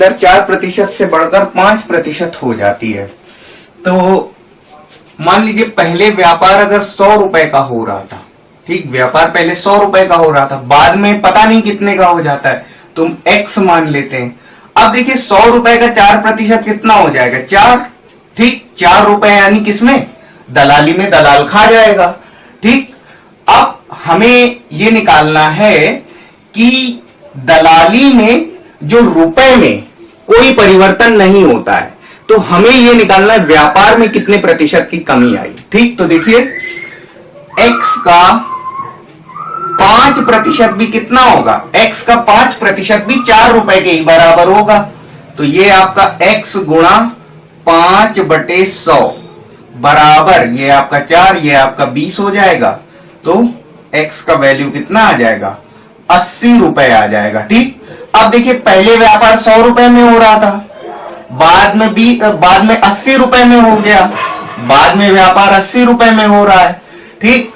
दर 4% से बढ़कर 5% हो जाती है। तो मान लीजिए पहले व्यापार अगर 100 रुपए का हो रहा था, ठीक, व्यापार पहले 100 रुपए का हो रहा था, बाद में पता नहीं कितने का हो जाता है, तो हम x मान लेते हैं। अब देखिए 100 रुपए का 4% कितना हो जाएगा, 4, ठीक, 4 रुपए यानी किसमें, दलाली में, दलाल खा जाएगा, ठीक। अब हमें ये निकालना है कि दलाली में जो रुपए में कोई परिवर्तन नहीं होता है, तो हमें ये निकालना है व्यापार में कितने प्रतिशत की कमी आई, ठीक। तो देखिए x का 5% भी कितना होगा, x का 5% भी 4 रुपए के ही बराबर होगा। तो ये आपका x गुणा 5/100 बराबर, ये आपका 4, ये आपका 20 हो जाएगा। तो x का वैल्यू कितना आ जाएगा, 80 रुपए आ जाएगा, ठीक। अब देखिए पहले व्यापार 100 रुपए में हो रहा था, बाद में 80 रुपए में हो गया, बाद में व्यापार 80 रुपए में हो रहा है, ठीक।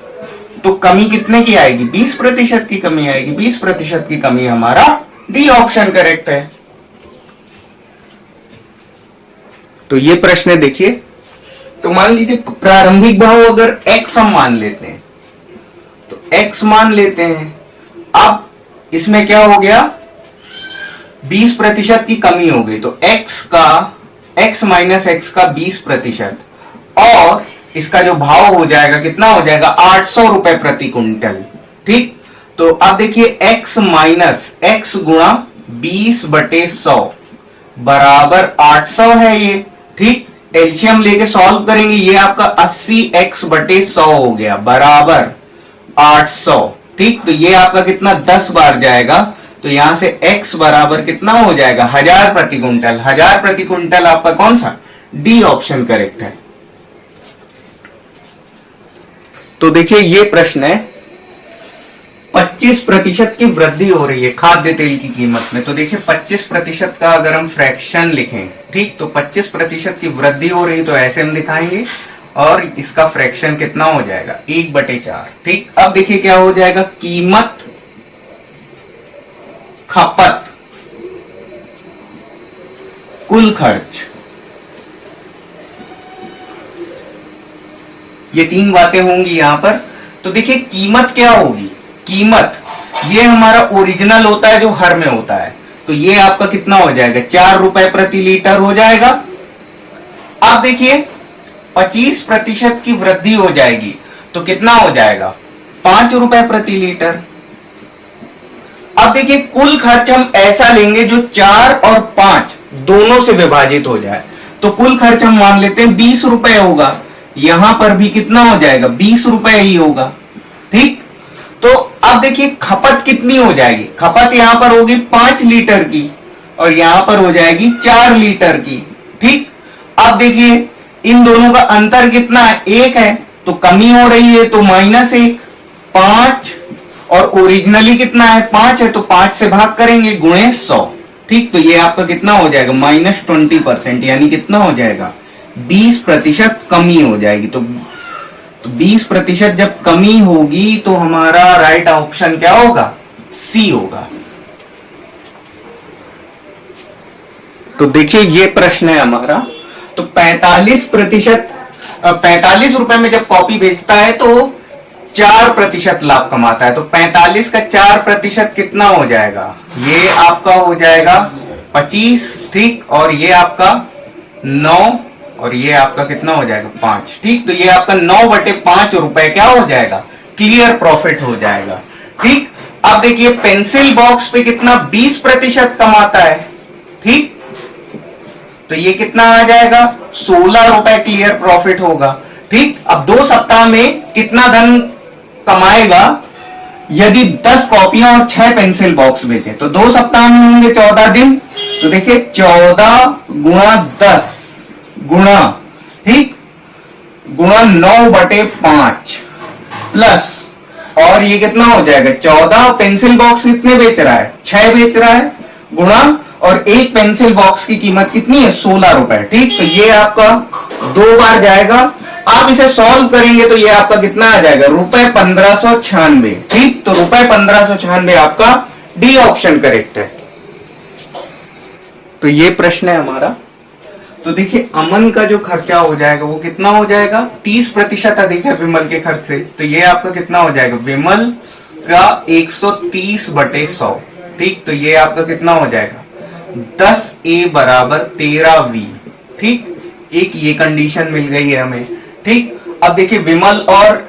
तो कमी कितने की आएगी, 20% की कमी आएगी। 20% की कमी हमारा डी ऑप्शन करेक्ट है। तो ये प्रश्न देखिए, तो मान लीजिए प्रारंभिक भाव अगर x हम मान लेते हैं, तो x मान लेते हैं। अब इसमें क्या हो गया, 20% की कमी हो गई, तो x माइनस x का 20%, और इसका जो भाव हो जाएगा कितना हो जाएगा, 800 रुपए प्रति कुंटल, ठीक। तो अब देखिए x माइनस x गुणा 20/100 बराबर 800 है ये, ठीक। एलसीएम लेके सॉल्व करेंगे, ये आपका 80x/100 हो गया बराबर 800, ठीक। तो ये आपका कितना 10 बार जाएगा, तो यहां से x बराबर कितना हो जाएगा, 1000 प्रति कुंटल। 1000 प्रति कुंटल आपका कौन सा, डी ऑप्शन करेक्ट है। तो देखिए ये प्रश्न है, 25% की वृद्धि हो रही है खाद्य तेल की कीमत में। तो देखिए 25% का अगर हम फ्रैक्शन लिखें, ठीक, तो 25% की वृद्धि हो रही, तो ऐसे हम दिखाएंगे, और इसका फ्रैक्शन कितना हो जाएगा, 1/4, ठीक। अब देखिए क्या हो जाएगा, कीमत खपत कुल खर्च, ये 3 बातें होंगी यहां पर। तो देखिए कीमत क्या होगी, कीमत ये हमारा ओरिजिनल होता है जो हर में होता है, तो ये आपका कितना हो जाएगा, 4 रुपए प्रति लीटर हो जाएगा। अब देखिए 25% की वृद्धि हो जाएगी, तो कितना हो जाएगा, 5 रुपए प्रति लीटर। अब देखिए कुल खर्च हम ऐसा लेंगे जो 4 और 5 दोनों से विभाजित हो जाए, तो कुल खर्च हम मान लेते हैं 20 रुपए होगा, यहां पर भी कितना हो जाएगा, 20 रुपए ही होगा, ठीक। तो अब देखिए खपत कितनी हो जाएगी, खपत यहां पर होगी 5 लीटर की, और यहां पर हो जाएगी 4 लीटर की, ठीक। अब देखिए इन दोनों का अंतर कितना है, 1 है, तो कमी हो रही है, तो -1, 5, और ओरिजिनली कितना है, 5 है, तो 5 से भाग करेंगे, गुणे 100, ठीक। तो ये आपका कितना हो जाएगा, -20%, यानी कितना हो जाएगा, 20% कमी हो जाएगी। तो 20% जब कमी होगी, तो हमारा राइट ऑप्शन क्या होगा, सी होगा। तो देखिए ये प्रश्न है हमारा, तो 45 रुपए में जब कॉपी बेचता है तो 4% लाभ कमाता है, तो 45 का 4% कितना हो जाएगा, ये आपका हो जाएगा 25, ठीक, और ये आपका 9, और ये आपका कितना हो जाएगा, 5, ठीक। तो ये आपका 9/5 रुपए क्या हो जाएगा, क्लियर प्रॉफिट हो जाएगा, ठीक। अब देखिए पेंसिल बॉक्स पे कितना 20% कमाता है, ठीक, तो ये कितना आ जाएगा, 16 रुपए क्लियर प्रॉफिट होगा, ठीक। अब 2 सप्ताह में कितना धन कमाएगा, यदि 10 कॉपियां और 6 पेंसिल बॉक्स बेचे, तो 2 सप्ताह में होंगे 14 दिन, तो देखिए 14 गुणा 10 गुणा, ठीक, गुणा 9/5 प्लस, और ये कितना हो जाएगा, 14 पेंसिल बॉक्स कितने बेच रहा है, 6 बेच रहा है, गुणा, और एक पेंसिल बॉक्स की कीमत कितनी है, 16 रुपए, ठीक। तो ये आपका 2 बार जाएगा, आप इसे सॉल्व करेंगे तो ये आपका कितना आ जाएगा, ₹1596, ठीक। तो ₹1596 आपका डी ऑप्शन करेक्ट है। तो ये प्रश्न है हमारा। तो देखिए अमन का जो खर्चा हो जाएगा वो कितना हो जाएगा, 30% अधिक है विमल के खर्च से। तो ये आपका कितना हो जाएगा, विमल का 130/100। ठीक, तो ये आपका कितना हो जाएगा, 10A बराबर 13V। ठीक, एक ये कंडीशन मिल गई है हमें। ठीक, अब देखिए विमल और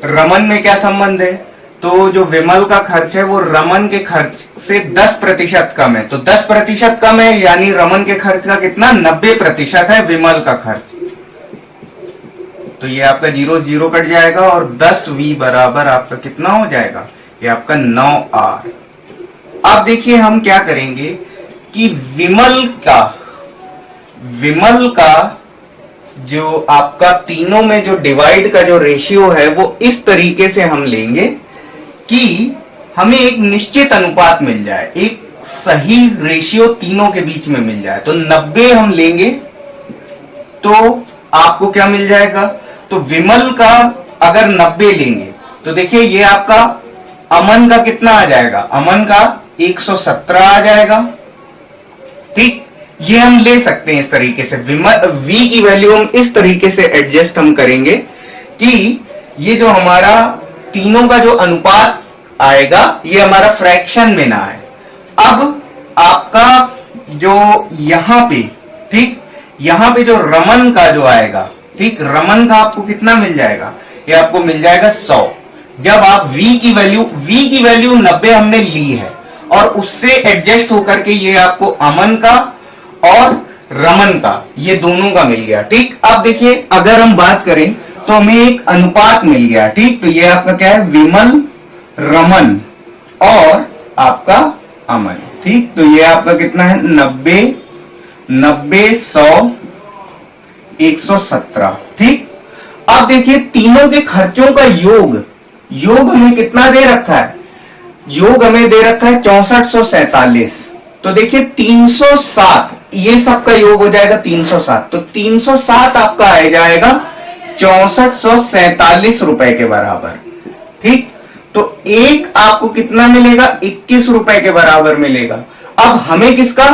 रमन में क्या संबंध है, तो जो विमल का खर्च है वो रमन के खर्च से 10% कम है। तो 10% कम है यानी रमन के खर्च का कितना, 90% है विमल का खर्च। तो ये आपका 0 कट जाएगा और 10V बराबर आपका कितना हो जाएगा, ये आपका 9R। अब देखिए हम क्या करेंगे कि विमल का जो आपका तीनों में जो डिवाइड का जो रेशियो है वो इस तरीके से हम लेंगे कि हमें एक निश्चित अनुपात मिल जाए, एक सही रेशियो तीनों के बीच में मिल जाए। तो 90 हम लेंगे तो आपको क्या मिल जाएगा, तो विमल का अगर 90 लेंगे तो देखिए ये आपका अमन का कितना आ जाएगा, अमन का 117 आ जाएगा। ठीक, ये हम ले सकते हैं इस तरीके से। V की वैल्यू हम इस तरीके से एडजस्ट हम करेंगे कि ये जो हमारा तीनों का जो अनुपात आएगा ये हमारा फ्रैक्शन में ना आए। अब आपका जो यहां पे, ठीक, यहां पे जो रमन का जो आएगा, ठीक, रमन का आपको कितना मिल जाएगा, ये आपको मिल जाएगा 100। जब आप V की वैल्यू 90 हमने ली है और उससे एडजस्ट होकर के ये आपको अमन का और रमन का ये दोनों का मिल गया। ठीक, अब देखिए अगर हम बात करें तो हमें एक अनुपात मिल गया। ठीक, तो ये आपका क्या है, विमल, रमन और आपका अमन। ठीक, तो ये आपका कितना है, 90, 100, 117। ठीक, अब देखिए तीनों के खर्चों का योग हमें कितना दे रखा है, योग हमें दे रखा है 6447। तो देखिए 307, ये सबका योग हो जाएगा 307। तो 307 आपका आ जाएगा 6447 रुपए के बराबर। ठीक, तो एक आपको कितना मिलेगा, 21 रुपए के बराबर मिलेगा। अब हमें किसका,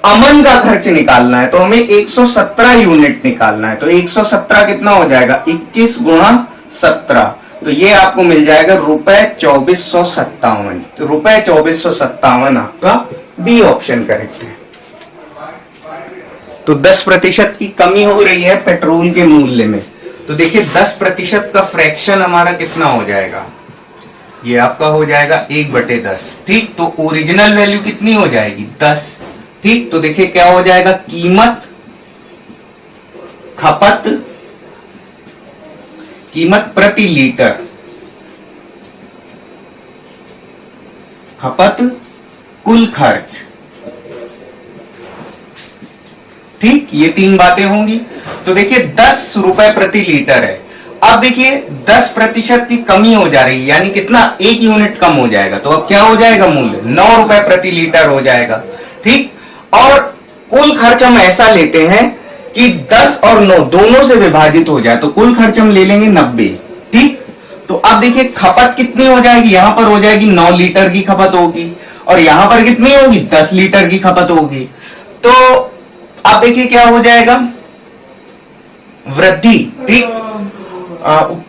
अमन का खर्च निकालना है, तो हमें 117 यूनिट निकालना है। तो 117 कितना हो जाएगा, 21 गुणा 17, तो ये आपको मिल जाएगा ₹2457। तो ₹2457 आपका बी ऑप्शन करेक्ट है। तो 10% की कमी हो रही है पेट्रोल के मूल्य में। तो देखिए 10% का फ्रैक्शन हमारा कितना हो जाएगा, ये आपका हो जाएगा 1/10। ठीक, तो ओरिजिनल वैल्यू कितनी हो जाएगी, 10। ठीक, तो देखिए क्या हो जाएगा, कीमत प्रति लीटर, खपत कुल खर्च। ठीक, ये तीन बातें होंगी। तो देखिए 10 रुपए प्रति लीटर है। अब देखिए 10% की कमी हो जा रही है यानी कितना, 1 यूनिट कम हो जाएगा। तो अब क्या हो जाएगा, मूल्य 9 रुपए प्रति लीटर हो जाएगा। ठीक, और कुल खर्च हम ऐसा लेते हैं कि 10 और 9 दोनों से विभाजित हो जाए, तो कुल खर्च हम ले लेंगे 90। ठीक, तो अब देखिए खपत कितनी हो जाएगी, यहां पर हो जाएगी 9 लीटर की खपत होगी और यहां पर कितनी होगी, 10 लीटर की खपत होगी। तो अब देखिए क्या हो जाएगा, वृद्धि। ठीक,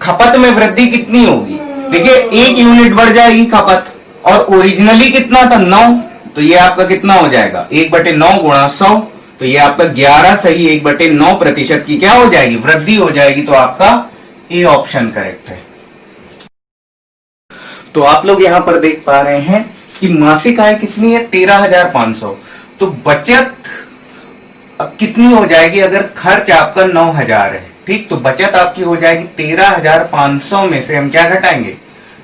खपत में वृद्धि कितनी होगी, देखिए 1 यूनिट बढ़ जाएगी खपत और ओरिजिनली कितना था, 9। तो ये आपका कितना हो जाएगा, 1/9 गुणा 100। तो ये आपका 11 सही 1/9% की क्या हो जाएगी, वृद्धि हो जाएगी। तो आपका ए ऑप्शन करेक्ट है। तो आप लोग यहां पर देख पा रहे हैं कि मासिक आय कितनी है, 13,500। तो बचत कितनी हो जाएगी अगर खर्च आपका 9,000 है। ठीक, तो बचत आपकी हो जाएगी 13,500 में से हम क्या घटाएंगे,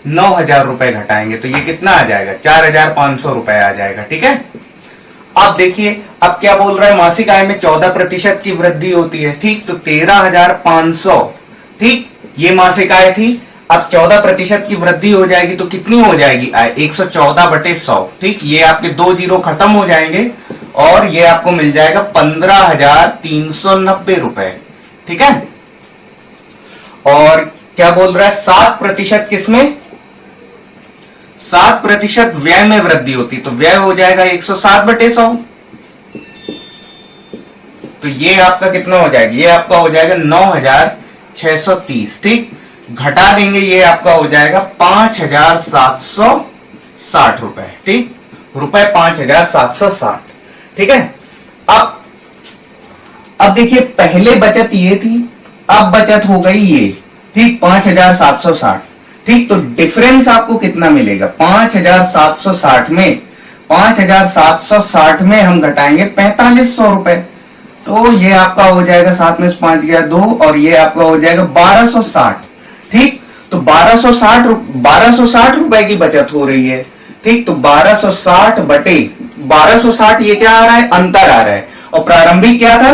9,000 रुपए घटाएंगे। तो ये कितना आ जाएगा, 4,500 रुपए आ जाएगा। ठीक है, अब देखिए अब क्या बोल रहा है, मासिक आय में 14% की वृद्धि होती है। ठीक, तो 13,500, ठीक, ये मासिक आय थी। अब 14% की वृद्धि हो जाएगी तो कितनी हो जाएगी आय, 114/100। ठीक, ये आपके 2 जीरो खत्म हो जाएंगे और ये आपको मिल जाएगा 15,390 रुपए। ठीक है, और क्या बोल रहा है, 7% किसमें, 7% व्यय में वृद्धि होती, तो व्यय हो जाएगा 107/100। तो ये आपका कितना हो जाएगा, ये आपका हो जाएगा 9,630। ठीक, घटा देंगे ये आपका हो जाएगा 5,760 रुपए। ठीक, रुपए 5,760। ठीक है, अब देखिए पहले बचत ये थी, अब बचत हो गई ये। ठीक, 5,760। ठीक, तो डिफरेंस आपको कितना मिलेगा, 5,760 में 5,760 में हम घटाएंगे 4,500 रुपए, तो ये आपका हो जाएगा 7 में से 5 गया 2, और ये आपका हो जाएगा 1,260। ठीक, तो 1,260 रुपए की बचत हो रही है। ठीक, तो 1,260 बटे 1,260 ये क्या आ रहा है, अंतर आ रहा है, और प्रारंभिक क्या था,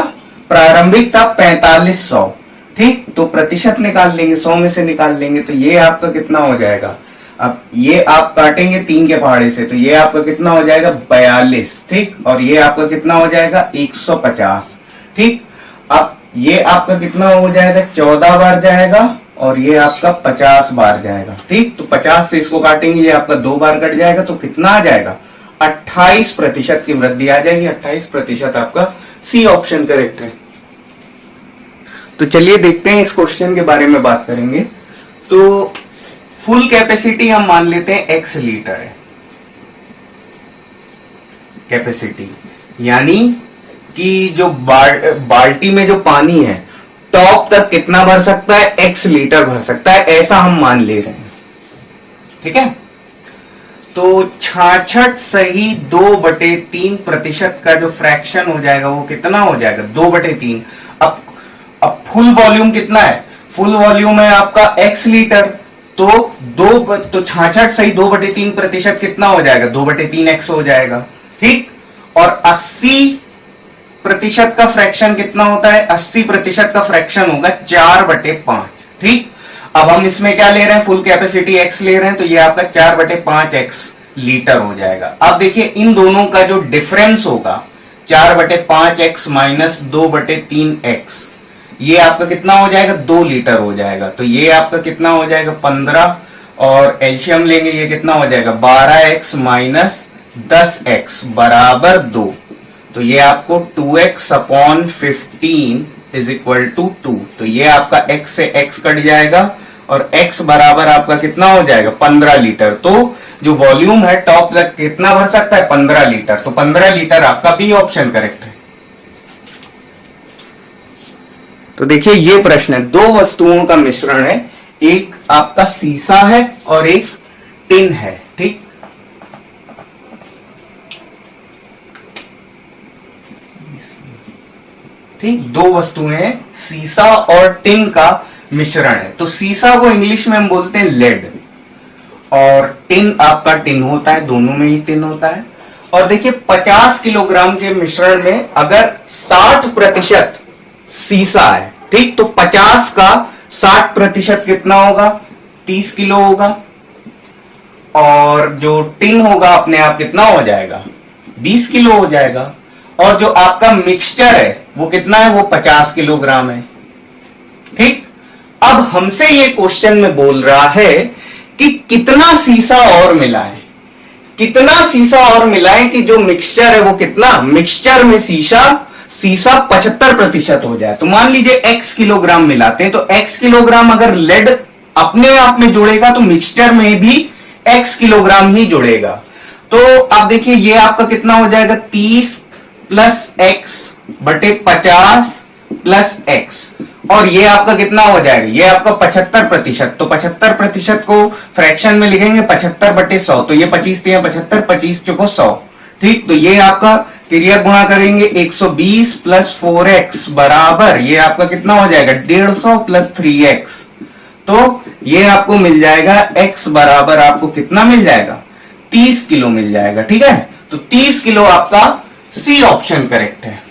प्रारंभिक था 4,500। ठीक, तो प्रतिशत निकाल लेंगे, 100 में से निकाल लेंगे, तो ये आपका कितना हो जाएगा, अब ये आप काटेंगे 3 के पहाड़े से, तो ये आपका कितना हो जाएगा 42। ठीक, और ये आपका कितना हो जाएगा 150। ठीक, अब ये आपका कितना हो जाएगा 14 बार जाएगा, और ये आपका 50 बार जाएगा। ठीक, तो 50 से इसको काटेंगे, ये आपका 2 बार कट जाएगा, तो कितना आ जाएगा 28% की वृद्धि आ जाएगी। 28% आपका सी ऑप्शन करेक्ट है। तो चलिए देखते हैं, इस क्वेश्चन के बारे में बात करेंगे। तो फुल कैपेसिटी हम मान लेते हैं x लीटर है, कैपेसिटी यानी कि जो बाल्टी में जो पानी है टॉप तक कितना भर सकता है, x लीटर भर सकता है, ऐसा हम मान ले रहे हैं। ठीक है, तो 66 सही 2/3% का जो फ्रैक्शन हो जाएगा वो कितना हो जाएगा 2/3। अब फुल वॉल्यूम कितना है, फुल वॉल्यूम है आपका x लीटर, तो 66 सही 2/3% कितना हो जाएगा 2/3x हो जाएगा। ठीक, और 80% का फ्रैक्शन कितना होता है, 80% का फ्रैक्शन होगा 4/5। ठीक, अब हम इसमें क्या ले रहे हैं, फुल कैपेसिटी x ले रहे हैं, तो ये आपका 4/5x लीटर हो जाएगा। अब देखिए इन दोनों का जो डिफरेंस होगा 4/5x माइनस 2/3x, ये आपका कितना हो जाएगा 2 लीटर हो जाएगा। तो ये आपका कितना हो जाएगा 15, और एलसीएम लेंगे, ये कितना हो जाएगा 12x माइनस 10x बराबर 2। तो ये आपको 2x/15 इज इक्वल टू 2। तो ये आपका x से x कट जाएगा, और x बराबर आपका कितना हो जाएगा 15 लीटर। तो जो वॉल्यूम है टॉप तक कितना भर सकता है 15 लीटर, तो 15 लीटर आपका बी ऑप्शन करेक्ट है। तो देखिए ये प्रश्न है, 2 वस्तुओं का मिश्रण है, एक आपका सीसा है और एक टिन है। ठीक, ठीक, 2 वस्तुएं हैं, सीसा और टिन का मिश्रण है। तो सीसा को इंग्लिश में हम बोलते हैं लेड, और टिन आपका टिन होता है, दोनों में ही टिन होता है। और देखिए 50 किलोग्राम के मिश्रण में अगर 60% सीसा है, ठीक, तो 50 का 60% कितना होगा 30 किलो होगा, और जो टिन होगा अपने आप कितना हो जाएगा 20 किलो हो जाएगा, और जो आपका मिक्सचर है वो कितना है, वो 50 किलोग्राम है। ठीक, अब हमसे ये क्वेश्चन में बोल रहा है कि कितना सीसा और मिला है, कितना सीसा और मिला है कि जो मिक्सचर है वो कितना, मिक्सचर में सीसा 75% हो जाए। तो मान लीजिए x किलोग्राम मिलाते हैं, तो x किलोग्राम अगर लेड अपने आप में जुड़ेगा तो मिक्सचर में भी x किलोग्राम ही जुड़ेगा। तो अब देखिए ये आपका कितना हो जाएगा 30 प्लस x बटे 50 प्लस x, और ये आपका कितना हो जाएगा, ये आपका 75%। तो 75% को फ्रैक्शन में लिखेंगे 75/100, तो ये 25 × 75, 25 × 100। ठीक, तो ये आपका क्रिया गुणा करेंगे 120 प्लस 4x बराबर ये आपका कितना हो जाएगा 150 प्लस 3x। तो ये आपको मिल जाएगा x बराबर आपको कितना मिल जाएगा 30 किलो मिल जाएगा। ठीक है, तो 30 किलो आपका सी ऑप्शन करेक्ट है।